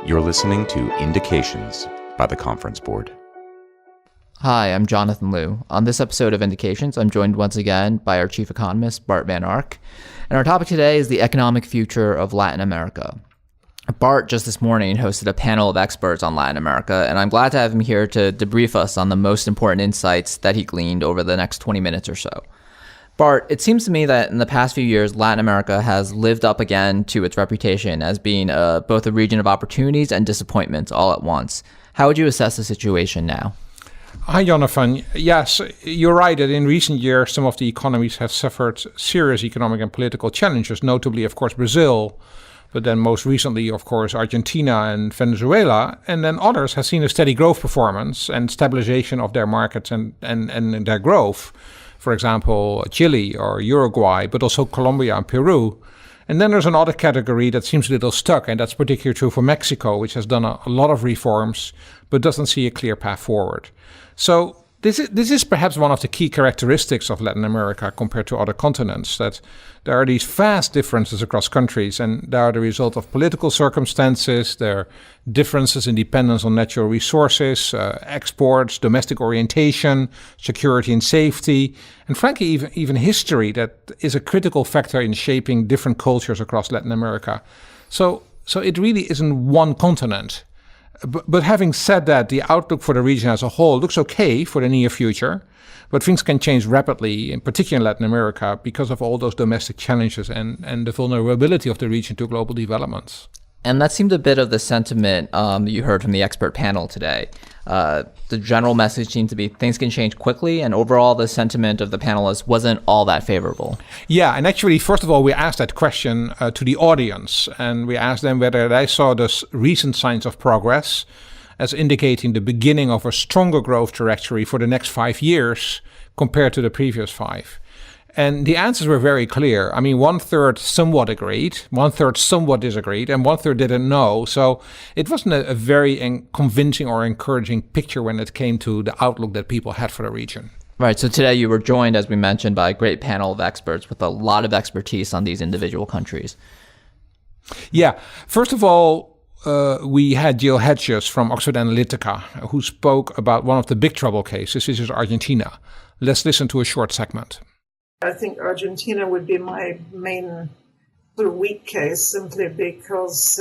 You're listening to Indications by the Conference Board. Hi, I'm Jonathan Liu. On this episode of Indications, I'm joined once again by our chief economist, Bart van Ark. And our topic today is the economic future of Latin America. Bart just this morning hosted a panel of experts on Latin America, and I'm glad to have him here to debrief us on the most important insights that he gleaned over the next 20 minutes or so. Bart, it seems to me that in the past few years, Latin America has lived up again to its reputation as being both a region of opportunities and disappointments all at once. How would you assess the situation now? Hi, Jonathan. Yes, you're right that in recent years, some of the economies have suffered serious economic and political challenges, notably, of course, Brazil, but then most recently, of course, Argentina and Venezuela, and then others have seen a steady growth performance and stabilization of their markets and their growth. For example, Chile or Uruguay, but also Colombia and Peru. And then there's another category that seems a little stuck, and that's particularly true for Mexico, which has done a lot of reforms, but doesn't see a clear path forward. So this is perhaps one of the key characteristics of Latin America compared to other continents, that there are these vast differences across countries, and they are the result of political circumstances, there are differences in dependence on natural resources, exports, domestic orientation, security and safety, and frankly even history that is a critical factor in shaping different cultures across Latin America. So it really isn't one continent. But having said that, the outlook for the region as a whole looks okay for the near future, but things can change rapidly, in particular in Latin America, because of all those domestic challenges and the vulnerability of the region to global developments. And that seemed a bit of the sentiment that you heard from the expert panel today. The general message seemed to be things can change quickly, and overall the sentiment of the panelists wasn't all that favorable. Yeah, and actually, first of all, we asked that question to the audience, and we asked them whether they saw the recent signs of progress as indicating the beginning of a stronger growth trajectory for the next 5 years compared to the previous 5. And the answers were very clear. I mean, 1/3 somewhat agreed, 1/3 somewhat disagreed, and 1/3 didn't know. So it wasn't a very convincing or encouraging picture when it came to the outlook that people had for the region. Right. So today you were joined, as we mentioned, by a great panel of experts with a lot of expertise on these individual countries. Yeah. First of all, we had Jill Hedges from Oxford Analytica, who spoke about one of the big trouble cases. This is Argentina. Let's listen to a short segment. I think Argentina would be my main sort of weak case, simply because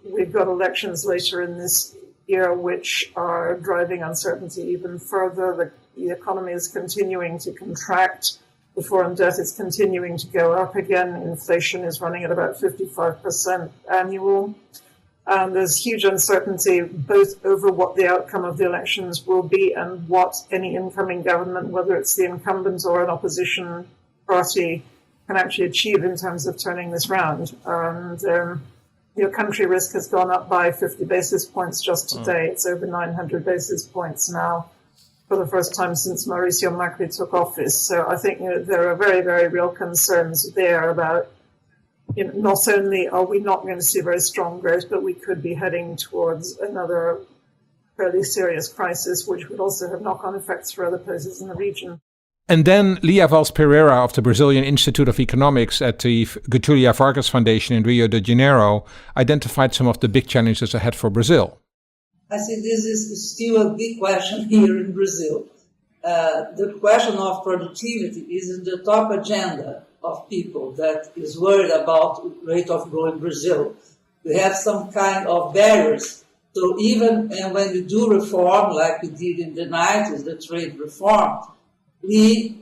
we've got elections later in this year which are driving uncertainty even further. The economy is continuing to contract. The foreign debt is continuing to go up again. Inflation is running at about 55% annual. And there's huge uncertainty both over what the outcome of the elections will be and what any incoming government, whether it's the incumbent or an opposition party, can actually achieve in terms of turning this round. And your country risk has gone up by 50 basis points just today. It's over 900 basis points now for the first time since Mauricio Macri took office. So I think there are very, very real concerns there about not only are we not going to see very strong growth, but we could be heading towards another fairly serious crisis, which would also have knock-on effects for other places in the region. And then Lia Valls Pereira of the Brazilian Institute of Economics at the Getúlio Vargas Foundation in Rio de Janeiro identified some of the big challenges ahead for Brazil. I think this is still a big question here in Brazil. The question of productivity is in the top agenda of people that is worried about rate of growth in Brazil. We have some kind of barriers. So even when we do reform, like we did in the 90s, the trade reform, the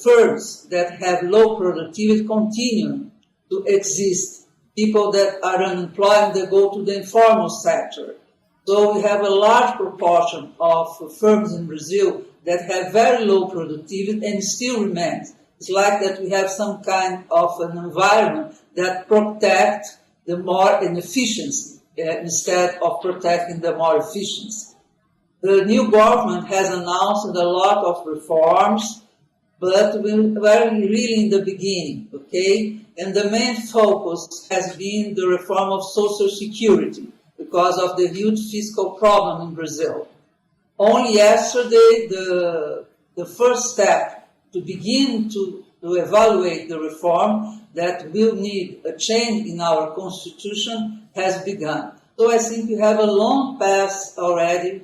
firms that have low productivity continue to exist. People that are unemployed, they go to the informal sector. So we have a large proportion of firms in Brazil that have very low productivity and still remains. It's like that we have some kind of an environment that protects the more inefficiency instead of protecting the more efficiency. The new government has announced a lot of reforms, but we're really in the beginning, okay? And the main focus has been the reform of Social Security because of the huge fiscal problem in Brazil. Only yesterday, the first step to begin to evaluate the reform that will need a change in our constitution has begun. So I think we have a long path already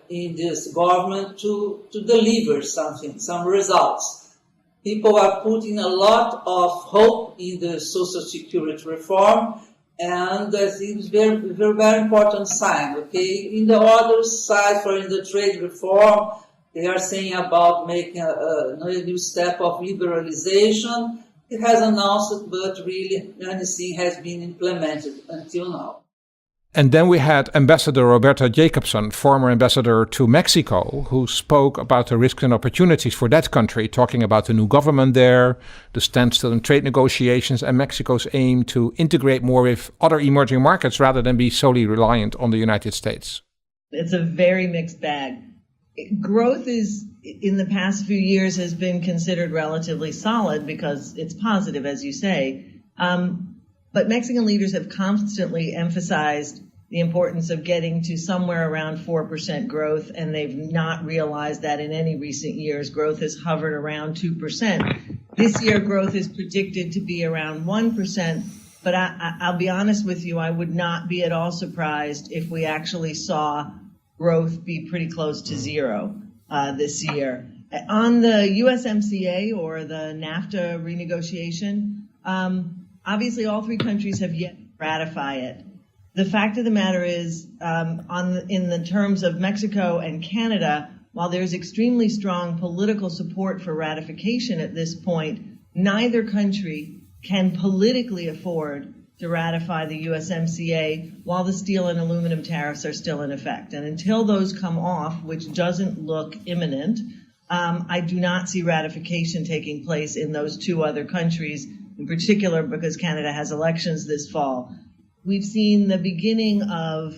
in this government to deliver something, some results. People are putting a lot of hope in the Social Security reform, and I think it's very, very, very important sign, okay? In the other side, in the trade reform, they are saying about making a new step of liberalization. It has announced, but really anything has been implemented until now. And then we had Ambassador Roberta Jacobson, former ambassador to Mexico, who spoke about the risks and opportunities for that country, talking about the new government there, the standstill in trade negotiations, and Mexico's aim to integrate more with other emerging markets rather than be solely reliant on the United States. It's a very mixed bag. Growth in the past few years has been considered relatively solid because it's positive, as you say. But Mexican leaders have constantly emphasized the importance of getting to somewhere around 4% growth, and they've not realized that in any recent years. Growth has hovered around 2%. This year, growth is predicted to be around 1%, but I'll be honest with you, I would not be at all surprised if we actually saw growth be pretty close to zero this year. On the USMCA or the NAFTA renegotiation, obviously all three countries have yet to ratify it. The fact of the matter is, in the terms of Mexico and Canada, while there's extremely strong political support for ratification at this point, neither country can politically afford to ratify the USMCA while the steel and aluminum tariffs are still in effect. And until those come off, which doesn't look imminent, I do not see ratification taking place in those two other countries, in particular because Canada has elections this fall. We've seen the beginning of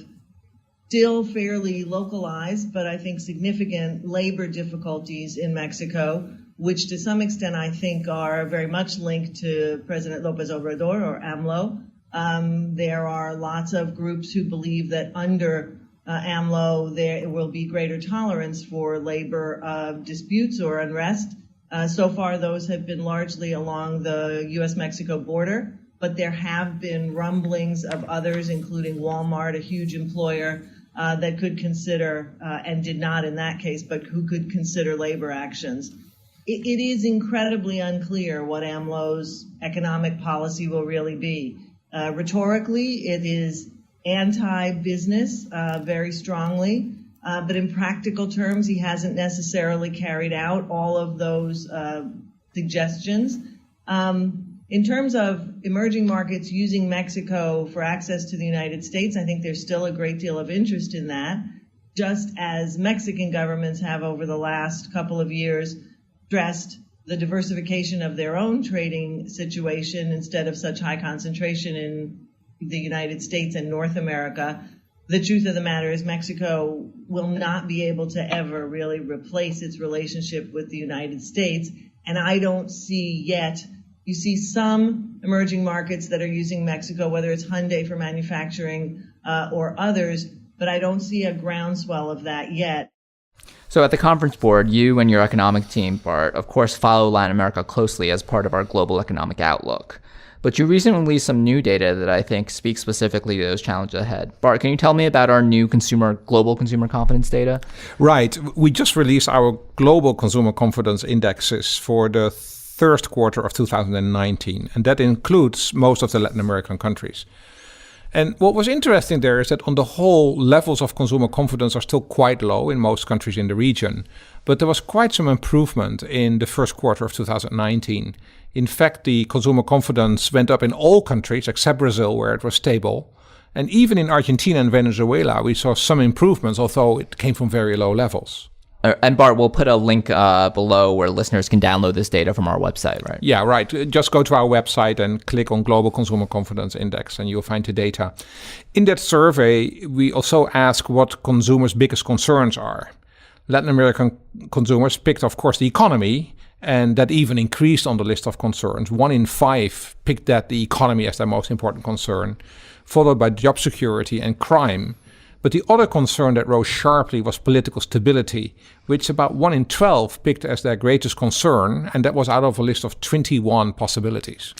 still fairly localized, but I think significant labor difficulties in Mexico, which to some extent I think are very much linked to President López Obrador, or AMLO. There are lots of groups who believe that under AMLO there will be greater tolerance for labor disputes or unrest. So far those have been largely along the U.S.-Mexico border, but there have been rumblings of others, including Walmart, a huge employer, that could consider, and did not in that case, but who could consider labor actions. It is incredibly unclear what AMLO's economic policy will really be. Rhetorically, it is anti-business very strongly, but in practical terms, he hasn't necessarily carried out all of those suggestions. In terms of emerging markets using Mexico for access to the United States, I think there's still a great deal of interest in that, just as Mexican governments have over the last couple of years stressed the diversification of their own trading situation instead of such high concentration in the United States and North America. The truth of the matter is Mexico will not be able to ever really replace its relationship with the United States, and I don't see yet. You see some emerging markets that are using Mexico, whether it's Hyundai for manufacturing or others, but I don't see a groundswell of that yet. So at the Conference Board, you and your economic team, Bart, of course, follow Latin America closely as part of our global economic outlook. But you recently released some new data that I think speaks specifically to those challenges ahead. Bart, can you tell me about our new global consumer confidence data? Right. We just released our global consumer confidence indexes for the first quarter of 2019, and that includes most of the Latin American countries. And what was interesting there is that on the whole, levels of consumer confidence are still quite low in most countries in the region, but there was quite some improvement in the first quarter of 2019. In fact, the consumer confidence went up in all countries except Brazil, where it was stable. And even in Argentina and Venezuela, we saw some improvements, although it came from very low levels. And Bart, we'll put a link below where listeners can download this data from our website, right? Yeah, right. Just go to our website and click on Global Consumer Confidence Index and you'll find the data. In that survey, we also ask what consumers' biggest concerns are. Latin American consumers picked, of course, the economy, and that even increased on the list of concerns. 1 in 5 picked that the economy as their most important concern, followed by job security and crime. But the other concern that rose sharply was political stability, which about 1 in 12 picked as their greatest concern, and that was out of a list of 21 possibilities.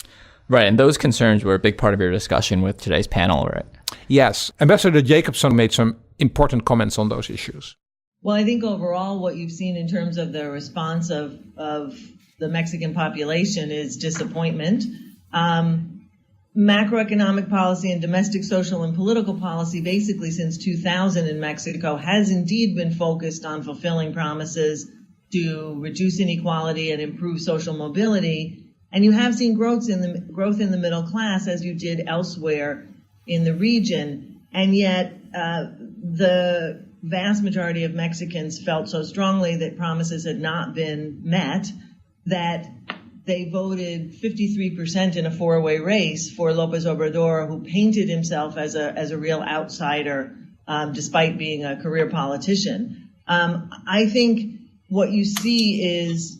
Right, and those concerns were a big part of your discussion with today's panel, right? Yes, Ambassador Jacobson made some important comments on those issues. Well, I think overall what you've seen in terms of the response of the Mexican population is disappointment. Macroeconomic policy and domestic social and political policy basically since 2000 in Mexico has indeed been focused on fulfilling promises to reduce inequality and improve social mobility. And you have seen growth in the middle class as you did elsewhere in the region. And yet the vast majority of Mexicans felt so strongly that promises had not been met that they voted 53% in a four-way race for López Obrador, who painted himself as a real outsider, despite being a career politician. I think what you see is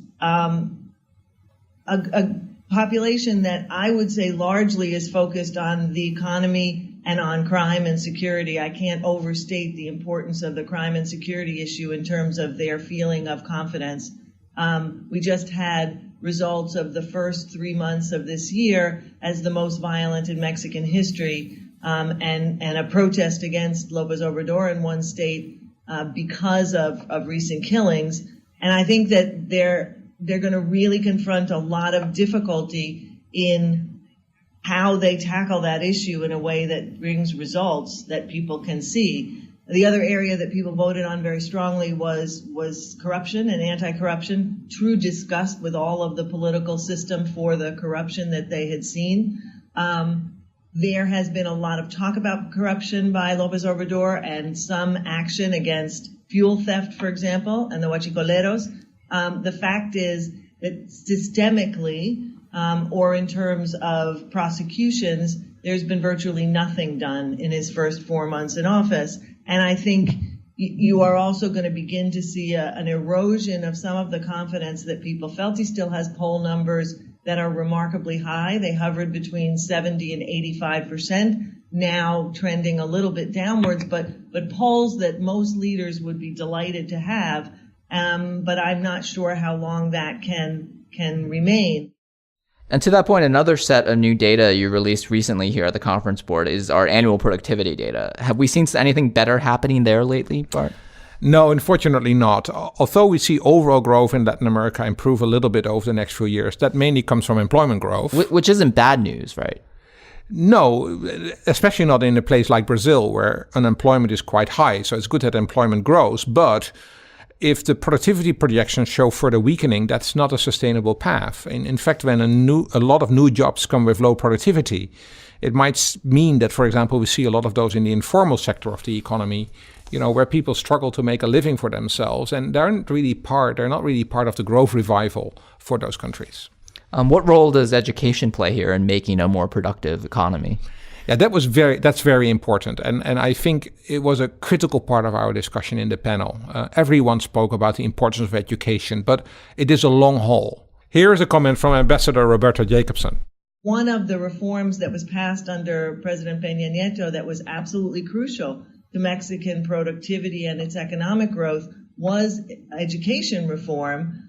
a population that I would say largely is focused on the economy and on crime and security. I can't overstate the importance of the crime and security issue in terms of their feeling of confidence. We just had results of the first 3 months of this year as the most violent in Mexican history, and a protest against López Obrador in one state because of recent killings. And I think that they're going to really confront a lot of difficulty in how they tackle that issue in a way that brings results that people can see. The other area that people voted on very strongly was corruption and anti-corruption, true disgust with all of the political system for the corruption that they had seen. There has been a lot of talk about corruption by López Obrador and some action against fuel theft, for example, and the huachicoleros. The fact is that systemically, or in terms of prosecutions, there's been virtually nothing done in his first 4 months in office. And I think you are also going to begin to see an erosion of some of the confidence that people felt. He still has poll numbers that are remarkably high. They hovered between 70 and 85%, now trending a little bit downwards, but polls that most leaders would be delighted to have. But I'm not sure how long that can remain. And to that point, another set of new data you released recently here at the Conference Board is our annual productivity data. Have we seen anything better happening there lately, Bart? No, unfortunately not. Although we see overall growth in Latin America improve a little bit over the next few years, that mainly comes from employment growth. Which isn't bad news, right? No, especially not in a place like Brazil where unemployment is quite high. So it's good that employment grows, but if the productivity projections show further weakening, that's not a sustainable path. In fact, when a lot of new jobs come with low productivity, it might mean that, for example, we see a lot of those in the informal sector of the economy, where people struggle to make a living for themselves, and they're not really part of the growth revival for those countries. What role does education play here in making a more productive economy? Yeah, that's very important. And I think it was a critical part of our discussion in the panel. Everyone spoke about the importance of education, but it is a long haul. Here is a comment from Ambassador Roberto Jacobson. One of the reforms that was passed under President Peña Nieto that was absolutely crucial to Mexican productivity and its economic growth was education reform,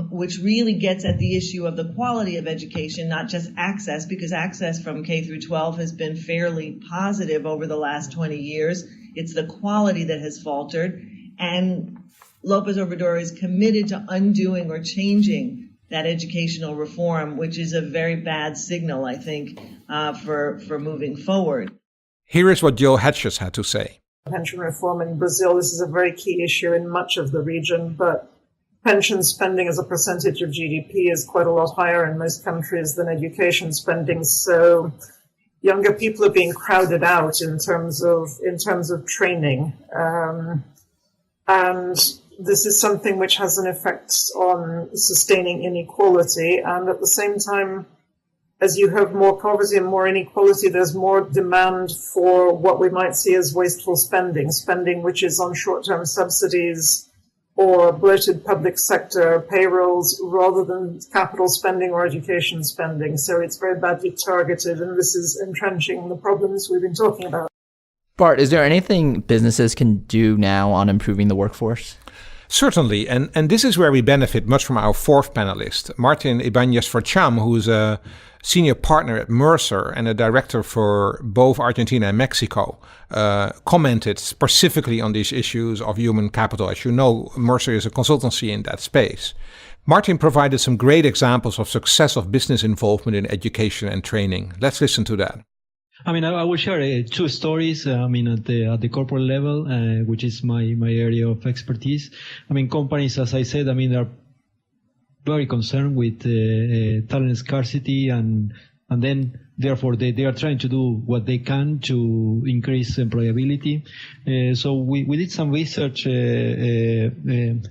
which really gets at the issue of the quality of education, not just access, because access from K through 12 has been fairly positive over the last 20 years. It's the quality that has faltered. And López Obrador is committed to undoing or changing that educational reform, which is a very bad signal, I think, for moving forward. Here is what Joe Hedges had to say. Pension reform in Brazil, this is a very key issue in much of the region, but pension spending as a percentage of GDP is quite a lot higher in most countries than education spending. So younger people are being crowded out in terms of training. And this is something which has an effect on sustaining inequality. And at the same time, as you have more poverty and more inequality, there's more demand for what we might see as wasteful spending which is on short-term subsidies or bloated public sector payrolls rather than capital spending or education spending. So it's very badly targeted, and this is entrenching the problems we've been talking about. Bart, is there anything businesses can do now on improving the workforce? Certainly, and this is where we benefit much from our fourth panelist, Martin Ibanez-Forcham, who's a senior partner at Mercer and a director for both Argentina and Mexico, commented specifically on these issues of human capital. As you know, Mercer is a consultancy in that space. Martin provided some great examples of success of business involvement in education and training. Let's listen to that. I mean, I will share two stories. At the corporate level, which is my area of expertise. I mean, companies, as I said, they're very concerned with talent scarcity, and then therefore they are trying to do what they can to increase employability. So we did some research a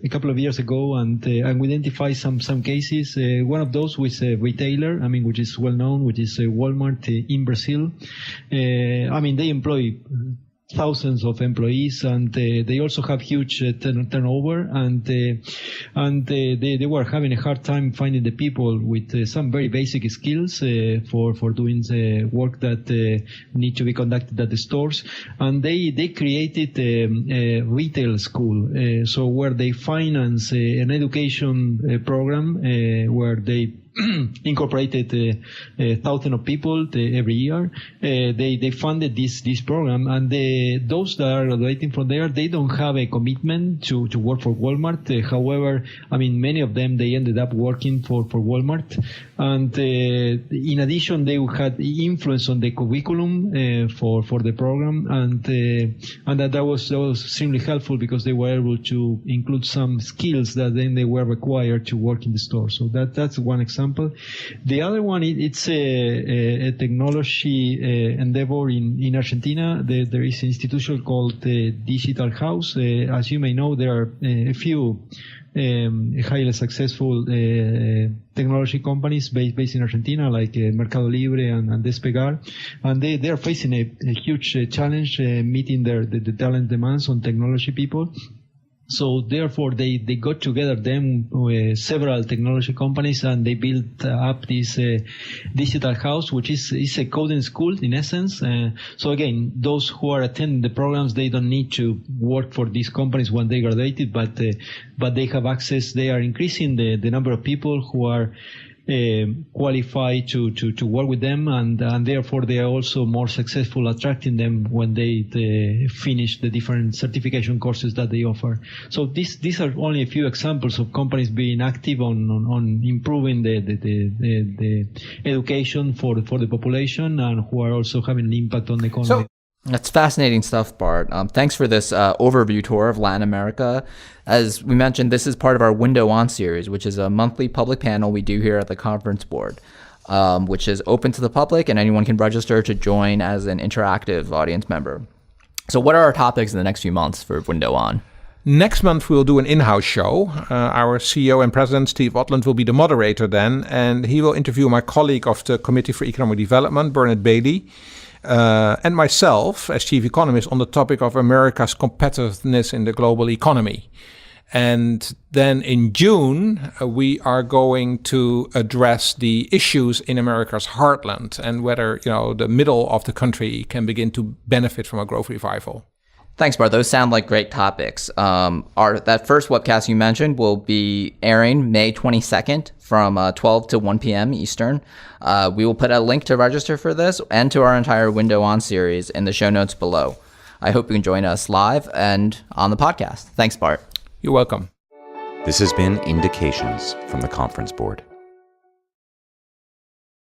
couple of years ago, and we identified some cases. One of those was a retailer, which is well known, which is Walmart in Brazil. They employ thousands of employees, and they also have huge turnover, and they were having a hard time finding the people with some very basic skills for doing the work that need to be conducted at the stores. And they created a retail school, so where they finance an education program where they incorporated 1,000 of people every year. They funded this program, and those that are graduating from there, they don't have a commitment to work for Walmart. However, many of them, they ended up working for Walmart, and in addition, they had influence on the curriculum for the program, and that was extremely helpful because they were able to include some skills that then they were required to work in the store. So that's one example. The other one, it's a technology endeavor in Argentina. There is an institution called Digital House. As you may know, there are a few highly successful technology companies based in Argentina, like Mercado Libre and Despegar, and they are facing a huge challenge meeting the talent demands on technology people. So therefore, they got together several technology companies, and they built up this digital house, which is a coding school in essence. So again, those who are attending the programs, they don't need to work for these companies when they graduated, but they have access. They are increasing the number of people who are qualified to work with them, and therefore they are also more successful attracting them when they finish the different certification courses that they offer. So these are only a few examples of companies being active on improving the education for the population, and who are also having an impact on the economy. That's fascinating stuff, Bart. Thanks for this overview tour of Latin America. As we mentioned, this is part of our Window On series, which is a monthly public panel we do here at the Conference Board, which is open to the public, and anyone can register to join as an interactive audience member. So what are our topics in the next few months for Window On? Next month, we'll do an in-house show. Our CEO and President, Steve Otland, will be the moderator then, and he will interview my colleague of the Committee for Economic Development, Bernard Bailey, and myself as chief economist on the topic of America's competitiveness in the global economy. And then in June, we are going to address the issues in America's heartland and whether, the middle of the country can begin to benefit from a growth revival. Thanks, Bart. Those sound like great topics. That first webcast you mentioned will be airing May 22nd from 12 to 1 p.m. Eastern. We will put a link to register for this and to our entire Window On series in the show notes below. I hope you can join us live and on the podcast. Thanks, Bart. You're welcome. This has been Indications from the Conference Board.